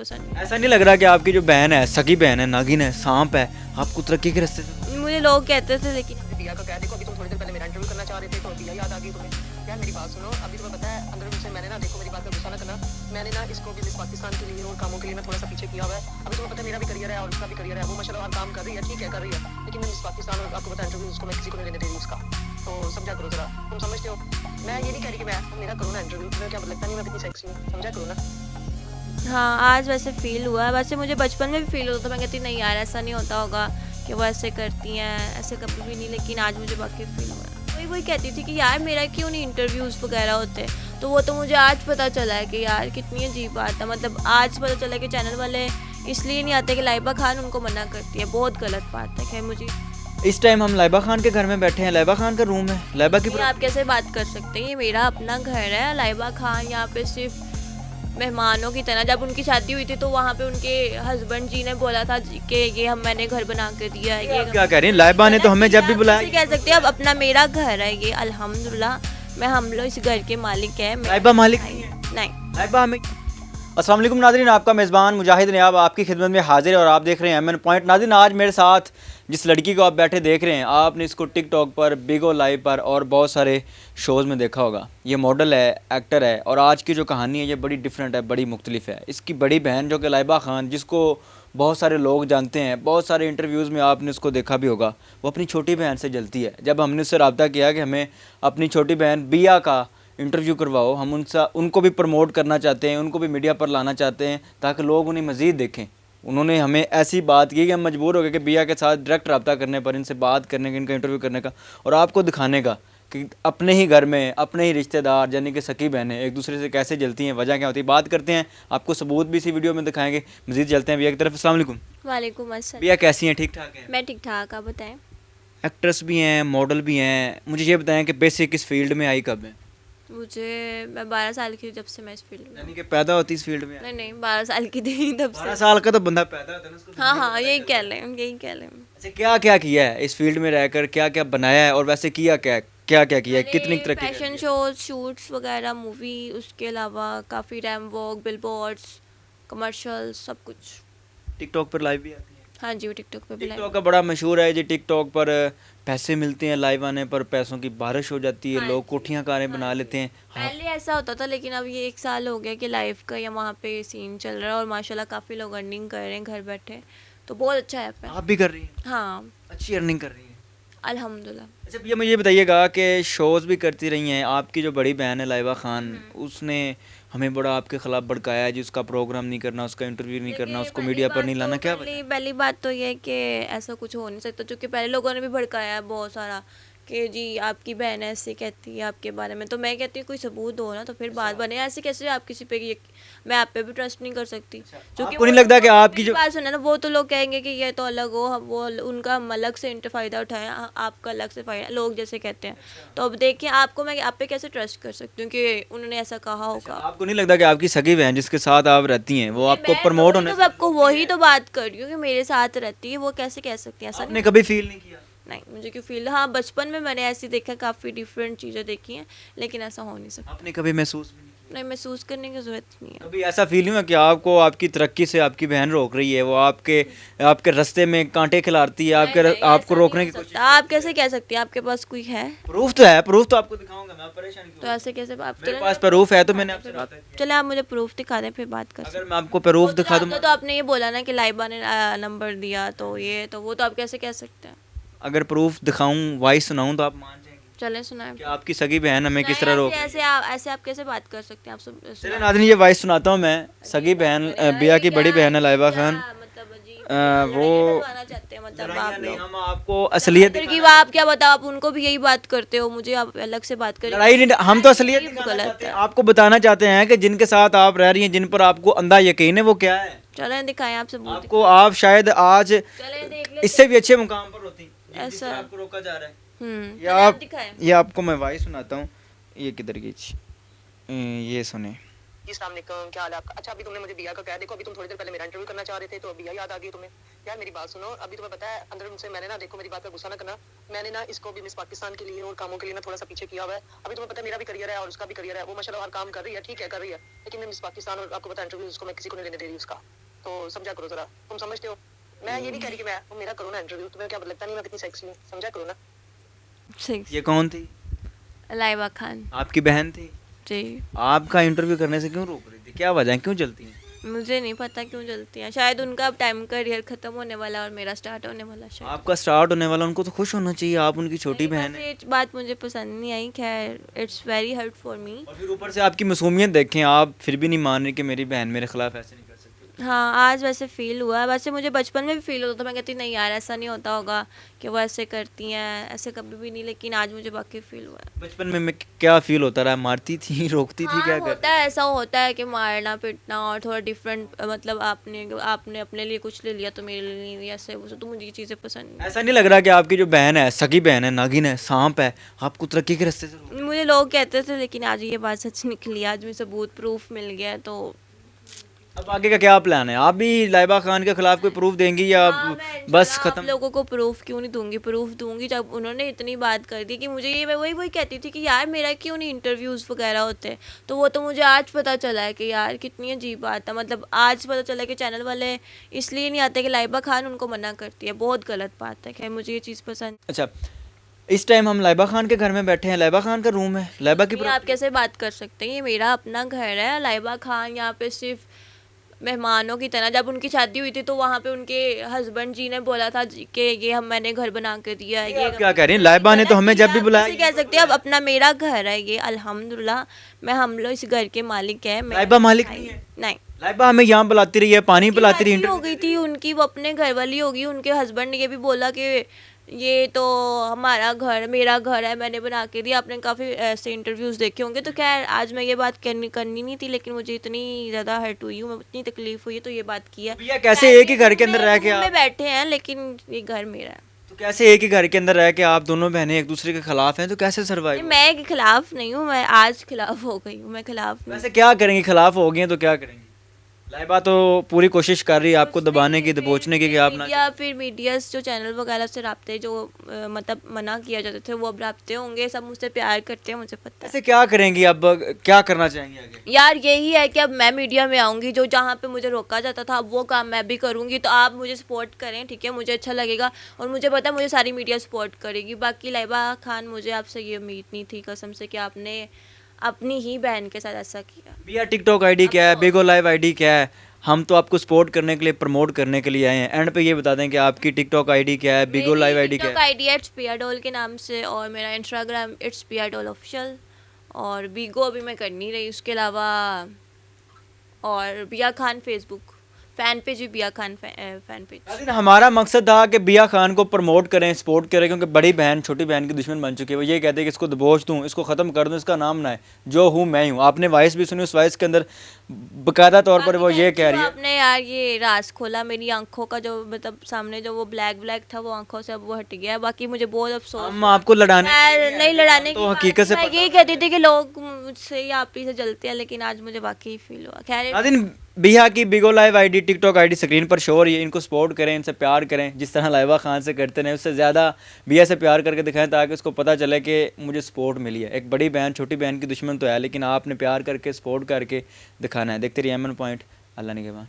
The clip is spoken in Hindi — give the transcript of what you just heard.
पसंद। ऐसा नहीं लग रहा कि आपकी जो बहन है, सगी बहन है, नागिन है, सांप है, आपको तरक्की के रास्ते से? मुझे लोग कहते थे, लेकिन दिया का कह देखो अभी तुम थोड़ी देर पहले मेरा इंटरव्यू करना चाह रहे थे तो दिया याद आ गई तुम्हें। यार मेरी बात सुनो, अभी तुम्हें पता है अंदर मुझसे मैंने ना, देखो मेरी बात का गुस्सा ना करना, मैंने ना इसको भी मिस पाकिस्तान के लिए और कामों के लिए मैं थोड़ा सा पीछे किया हुआ है। अभी तुम्हें पता है मेरा भी करियर है और उसका भी करियर है, वो माशाल्लाह काम कर रही है, ठीक है कर रही है, लेकिन मैं मिस पाकिस्तान और आपको पता है इंटरव्यू उसको मैं किसी को नहीं लेने दे रही उसका। तो समझा करो जरा, तुम समझते हो, मैं ये नहीं कह रही कि मैं मेरा करूँ ना इंटरव्यू, तुम्हें क्या लगता नहीं मैं कितनी सेक्सी हूँ, समझा करो ना। हाँ आज वैसे फील हुआ है। वैसे मुझे बचपन में भी फील होता था, मैं कहती नहीं यार ऐसा नहीं होता होगा कि वो ऐसे करती हैं, ऐसे कभी भी नहीं, लेकिन आज मुझे वाकई फील हुआ है। वही कहती थी कि यार मेरा क्यों नहीं इंटरव्यूज़ वगैरह होते, तो वो तो मुझे आज पता चला है कि यार कितनी अजीब बात है। मतलब आज पता चला कि चैनल वाले इसलिए नहीं आते कि लाइबा खान उनको मना करती है, बहुत गलत बात है। खैर मुझे इस टाइम हम लाइबा खान के घर में बैठे हैं, लाइबा खान का रूम है, लाइबा की आप कैसे बात कर सकते हैं, ये मेरा अपना घर है। लाइबा खान यहाँ पे सिर्फ मेहमानों की तरह, जब उनकी शादी हुई थी तो वहाँ पे उनके हस्बैंड जी ने बोला था कि ये मैंने घर बना के दिया है। ये क्या कह रही हैं, लाइबा ने तो हमें जब भी बुलाया। कैसे कह सकते हैं, अब अपना मेरा घर है ये, अल्हम्दुलिल्लाह मैं हम लोग इस घर के मालिक है। लाइबा मालिक नहीं लाइबा हमें। अस्सलाम वालेकुम नाज़रीन, आपका मेज़बान मुजाहिद नियाब आपकी खिदमत में हाजिर है और आप देख रहे हैं एमएन पॉइंट। नाज़रीन आज मेरे साथ जिस लड़की को आप बैठे देख रहे हैं, आपने इसको टिकटॉक पर, बिग ओ लाइव पर और बहुत सारे शोज़ में देखा होगा। ये मॉडल है, एक्टर है और आज की जो कहानी है ये बड़ी डिफरेंट है, बड़ी मुख्तलिफ है। इसकी बड़ी बहन जो कि लाइबा खान, जिसको बहुत सारे लोग जानते हैं, बहुत सारे इंटरव्यूज़ में आपने उसको देखा भी होगा, वो अपनी छोटी बहन से जलती है। जब हमने उससे रब्ता किया कि हमें अपनी छोटी बहन बिया का इंटरव्यू करवाओ, हम उनको भी प्रमोट करना चाहते हैं, उनको भी मीडिया पर लाना चाहते हैं ताकि लोग उन्हें मज़ीद देखें। उन्होंने हमें ऐसी बात की कि हम मजबूर हो गए कि बिया के साथ डायरेक्ट रब्ता करने पर, इनसे बात करने का, इनका इंटरव्यू करने का और आपको दिखाने का कि अपने ही घर में अपने ही रिश्तेदार यानी कि सकी बहनें एक दूसरे से कैसे जलती हैं, वजह क्या होती है। बात करते हैं, आपको सबूत भी इसी वीडियो में दिखाएंगे। मज़ीद जलते हैं बिया की तरफ। अस्सलाम वालेकुम। वालेकुम अस्सलाम। बिया कैसी हैं, ठीक ठाक हैं? मैं ठीक ठाक, आप बताएं। एक्ट्रेस भी हैं, मॉडल भी हैं, मुझे ये बताएं कि बेसिक इस फील्ड में आई कब है? मैं 12 साल की थी जब से मैं इस फील्ड में। यानी कि पैदा होती इस फील्ड में? नहीं 12 साल की थी तब 12 से। साल का तो बंदा पैदा होता है ना उसको। हाँ यही कह लें। अच्छा, क्या क्या किया है इस फील्ड में रहकर, क्या क्या बनाया है और वैसे किया क्या क्या क्या किया है, कितनी तरक्की फैशन करी है? शोज, शूट्स वगैरह, मूवी, उसके अलावा काफ़ी रैम वॉक, बिलबोर्ड्स, कमर्शियल, सब कुछ। टिकटॉक पर लाइव भी आती है? हाँ जी, वो टिकटॉक पे भी live। टिकटॉक का बड़ा मशहूर है जी। टिकटॉक पर पैसे मिलते हैं, लाइव आने पर पैसों की बारिश हो जाती है, हाँ लोग जी, कोठियाँ कारें बना लेते हैं। हाँ, पहले ऐसा होता था, लेकिन अब ये 1 साल हो गया कि लाइव का या वहाँ पे सीन चल रहा है और माशाल्लाह काफ़ी लोग अर्निंग कर रहे हैं घर बैठे, तो बहुत अच्छा ऐप है। आप भी कर रही हैं? हाँ अच्छी अर्निंग कर रही हैं? अल्हम्दुलिल्लाह। अच्छा भैया मुझे बताइएगा कि शोज़ भी करती रही हैं, आपकी जो बड़ी बहन है लाइबा खान, उसने हमें बड़ा आपके ख़िलाफ़ भड़काया है जी, उसका प्रोग्राम नहीं करना, उसका इंटरव्यू नहीं करना, उसको मीडिया पर नहीं लाना, क्या पहली बात तो ये है कि ऐसा कुछ हो नहीं सकता, क्योंकि पहले लोगों ने भी भड़काया है बहुत सारा कि जी आपकी बहन ऐसे कहती है आपके बारे में। तो मैं कहती हूँ कोई सबूत हो ना तो फिर बात बने, ऐसे कैसे आप किसी पे मैं आप पे भी ट्रस्ट नहीं कर सकती। आपको नहीं लगता कि आपकी जो बात सुना ना, वो तो लोग कहेंगे कि ये तो अलग हो, वो उनका हम अलग से फ़ायदा उठाएं, आपका अलग से फ़ायदा, लोग जैसे कहते हैं। तो अब देखिए आपको मैं आप पे कैसे ट्रस्ट कर सकती हूँ कि उन्होंने ऐसा कहा होगा। आपको नहीं लगता कि आपकी सगी बहन जिसके साथ आप रहती हैं वो आपको प्रमोट होने तो आपको वही तो बात कर रही हूँ कि मेरे साथ रहती है, वो कैसे कह सकती है ऐसा? आपने कभी फील नहीं किया? नहीं मुझे क्यों फील, हाँ बचपन में मैंने ऐसी देखा, काफ़ी डिफरेंट चीज़ें देखी हैं, लेकिन ऐसा हो नहीं सकता। आपने कभी महसूस भी नहीं, महसूस करने की ज़रूरत नहीं है। कभी ऐसा फील हुआ कि आपको आपकी तरक्की से आपकी बहन रोक रही है, वो आपके रास्ते में कांटे खिलाती है, आपको रोकने की कोशिश? आप कैसे कह सकती हैं, आपके पास कोई है? प्रूफ तो है, प्रूफ तो आपको दिखाऊंगा मैं, आप परेशान क्यों? तो ऐसे कैसे आप मेरे पास प्रूफ है तो मैंने आपसे बात की। चले आप मुझे प्रूफ दिखा दें फिर बात कर सकते अगर मैं आपको प्रूफ दिखा दूँ, तो आपने ये बोला ना कि लाइबा ने नंबर दिया, तो ये तो वो तो आप कैसे कह सकते हैं? अगर प्रूफ दिखाऊं, वॉइस सुनाऊं तो आप मान जाएंगे चलें सुनाएं। कि आपकी सगी बहन हमें किस तरह रोक? ऐसे आप कैसे बात कर सकते हैं? आप सब चलिए नाज़रीन ये वॉइस सुनाता हूँ मैं। सगी बहन बिया की बड़ी बहन है लाइबा खान, मतलब अजीब वो चाहते हैं, मतलब आप नहीं, लोग हम आपको असलियत फिर की आप क्या बताओ, आप उनको भी यही बात करते हो, मुझे आप अलग से बात करें। लड़ाई नहीं, हम तो असलियत दिखाना गलत चाहते हैं, है। आपको बताना चाहते हैं कि जिनके साथ आप रह रही हैं, जिन पर आपको अंधा यकीन है, वो क्या है। चलें दिखाएं, आपसे बोल आपको आप शायद आज चलें देख ले इससे भी अच्छे मुकाम पर होती, ऐसा। आपको रोका जा रहा है। चलें आप दिखाएं। ये आपको मैं वॉइस सुनाता हूँ, ये किधर की ये सुने। जी अस्सलाम वालेकुम, क्या हाल है आपका? अच्छा अभी तुमने मुझे बिया का कहा, देखो अभी तुम थोड़ी देर पहले मेरा इंटरव्यू करना चाह रहे थे तो बिया याद आ गई तुम्हें। यार मेरी बात सुनो, अभी तुम्हें पता है अंदर मुझसे मैंने ना, देखो मेरी बात का गुस्सा ना करना, मैंने ना इसको भी मिस पाकिस्तान के लिए और कामों के लिए ना थोड़ा सा पीछे किया हुआ है। अभी तुम्हें पता है मेरा भी करियर है और उसका भी करियर है, वो माशाल्लाह हर काम कर रही है, ठीक है कर रही है, लेकिन मैं मिस पाकिस्तान और आपको पता है इंटरव्यू उसको मैं किसी को नहीं लेने दे रही उसका। तो समझा करो जरा, तुम समझते हो? मैं ये नहीं कह रही कि मैं वो मेरा करो ना इंटरव्यू, तुम्हें क्या लगता नहीं मैं कितनी सेक्सी हूँ, समझा करो ना। सिक्स ये कौन थी? लाइबा खान। आपकी बहन थी? जी। आपका इंटरव्यू करने से क्यों रोक रही थी? क्या वजह है, क्यों जलती हैं? मुझे नहीं पता क्यों जलती हैं, शायद उनका अब टाइम करियर खत्म होने वाला और मेरा स्टार्ट होने वाला शायद। आपका स्टार्ट होने वाला, उनको तो खुश होना चाहिए, आप उनकी छोटी नहीं, बहन बस है। ये बात मुझे पसंद नहीं आई, खैर it's very hurt for me. और फिर ऊपर से आपकी मासूमियत देखें, आप फिर भी नहीं मान रही कि मेरी बहन मेरे खिलाफ ऐसे नहीं कर सकती। हाँ, आज वैसे फ़ील हुआ। वैसे मुझे बचपन में भी फ़ील होता था, मैं कहती नहीं यार ऐसा नहीं होता होगा कि वो ऐसे करती हैं, ऐसे कभी भी नहीं, लेकिन आज मुझे वाकई फ़ील हुआ है। बचपन में मैं क्या फील होता रहा? मारती थी, रोकती थी, हाँ, क्या होता करती? है, ऐसा होता है कि मारना पीटना और थोड़ा डिफरेंट, मतलब आपने आपने अपने लिए कुछ ले लिया तो मेरे लिए नहीं लिया, ऐसे वैसे, तो मुझे ये चीज़ें पसंद नहीं। ऐसा नहीं लग रहा कि आपकी जो बहन है, सगी बहन है, नागिन है, सांप है, आपको तरक्की के रास्ते से रोक? मुझे लोग कहते थे, लेकिन आज ये बात सच निकली, आज मुझे सबूत प्रूफ मिल गया है, तो अब आगे का क्या प्लान है? आप भी लाइबा खान के खिलाफ कोई प्रूफ देंगी या हाँ, मैं बस इंशाल्लाह आप खत्म? लोगों को प्रूफ क्यों नहीं दूंगी, प्रूफ दूंगी जब उन्होंने इतनी बात कर दी कि मुझे ये, मैं वही वही कहती थी कि यार मेरा क्यों नहीं इंटरव्यूज़ वगैरह होते, तो वो तो मुझे आज पता चला है कि यार कितनी अजीब बात है, मतलब आज पता चला कि चैनल वाले इसलिए नहीं आते कि लाइबा खान उनको मना करती है, बहुत गलत बात है। खैर मुझे ये चीज़ पसंद अच्छा, इस टाइम हम लाइबा खान के घर में बैठे हैं, लाइबा खान का रूम है, लाइबा की नहीं। आप कैसे बात कर सकते हैं, ये मेरा अपना घर है। लाइबा खान यहाँ पे सिर्फ मेहमानों की तरह, जब उनकी शादी हुई थी तो वहाँ पे उनके हस्बैंड जी ने बोला था कि ये हम मैंने घर बना के दिया है, आप क्या कह रही हैं? लाइबा ने तो हमें जब भी बुलाया, कह सकते हैं, अब अपना मेरा घर है ये, अल्हम्दुलिल्लाह मैं, हम लोग इस घर के मालिक हैं। लाइबा मालिक नहीं है? नहीं, लाइबा हमें यहाँ बुलाती रही है, पानी पिलाती रही शादी हो है। गई थी उनकी, वो अपने घर वाली होगी, उनके हस्बैंड ने ये भी बोला कि ये तो हमारा घर, मेरा घर है, मैंने बना के दिया। आपने काफ़ी ऐसे इंटरव्यूज़ देखे होंगे, तो खैर आज मैं ये बात करनी नहीं थी, लेकिन मुझे इतनी ज़्यादा हर्ट हुई हूँ, मैं इतनी तकलीफ हुई है, तो ये बात की है। भैया कैसे एक ही घर के अंदर रह के रूम में आप, बैठे हैं, लेकिन ये घर मेरा है। तो कैसे एक ही घर के अंदर रह के आप दोनों बहनें एक दूसरे के खिलाफ हैं, तो कैसे नहीं, सरवाइव? मैं के खिलाफ नहीं हूँ, मैं आज खिलाफ हो गई हूँ, मैं खिलाफ नहीं। वैसे क्या करेंगी? खिलाफ हो गई हैं तो क्या करेंगी? लाइबा तो पूरी कोशिश कर रही है आपको दबाने की, दबोचने की कि आप ना। या फिर मीडियाज जो चैनल वगैरह से राब्ते जो मतलब मना किया जाते थे, वो अब राब्ते होंगे, सब मुझसे प्यार करते हैं, मुझे पता है। ऐसे क्या करेंगी अब, क्या करना चाहेंगे आगे? यार यही है कि अब मैं मीडिया में आऊँगी, जो जहाँ पे मुझे रोका जाता था अब वो काम मैं भी करूँगी, तो आप मुझे सपोर्ट करें, ठीक है, मुझे अच्छा लगेगा, और मुझे पता है मुझे सारी मीडिया सपोर्ट करेगी। बाकी लाइबा खान, मुझे आपसे ये उम्मीद नहीं थी कसम से कि आपने अपनी ही बहन के साथ ऐसा किया। भैया टिकटॉक आईडी क्या है, बिगो लाइव आईडी क्या है? हम तो आपको सपोर्ट करने के लिए, प्रमोट करने के लिए आए हैं। एंड पे ये बता दें कि आपकी टिकटॉक आईडी क्या है, बिगो लाइव आईडी क्या है? आईडी है इट्स पिया डॉल के नाम से, और मेरा इंस्टाग्राम इट्स पिया डॉल ऑफिशियल, और बीगो अभी मैं कर नहीं रही, उसके अलावा और बिया खान फेसबुक फ़ैन पेज भी, बिया खान फ़ैन पेज। लेकिन हमारा मकसद था कि बिया खान को प्रमोट करें, सपोर्ट करें, क्योंकि बड़ी बहन छोटी बहन की दुश्मन बन चुकी है। वो ये कहते हैं कि इसको दबोच दूँ, इसको ख़त्म कर दूँ, इसका नाम ना है, जो हूँ मैं हूँ। आपने वॉइस भी सुनी, उस वॉइस के अंदर बाकायदा तौर पर वो ये कह रही है। आपने यार ये राज खोला, मेरी आंखों का जो मतलब सामने जो वो ब्लैक ब्लैक था, वो आंखों से अब वो हट गया है। बाकी मुझे बहुत अफसोस, हम आपको लड़ाने मैं नहीं लड़ाने तो की हकीकत से मैं यही कहती थी कि लोग मुझसे या आप ही से जलते हैं, लेकिन आज मुझे वाकई फील हुआ। खैर नाज़रीन, बिया की Bigo live ID TikTok ID screen पर शो हो रही है, इनको सपोर्ट करें, इनसे प्यार करें, जिस तरह लाइबा खान से करते हैं उससे ज़्यादा बिया से प्यार करके दिखाएं, ताकि उसको पता चले कि मुझे सपोर्ट मिली है। एक बड़ी बहन छोटी बहन की दुश्मन तो है, लेकिन आपने प्यार करके सपोर्ट करके दिखाना है। देखते रहिए MN पॉइंट। अल्लाह निगहबान।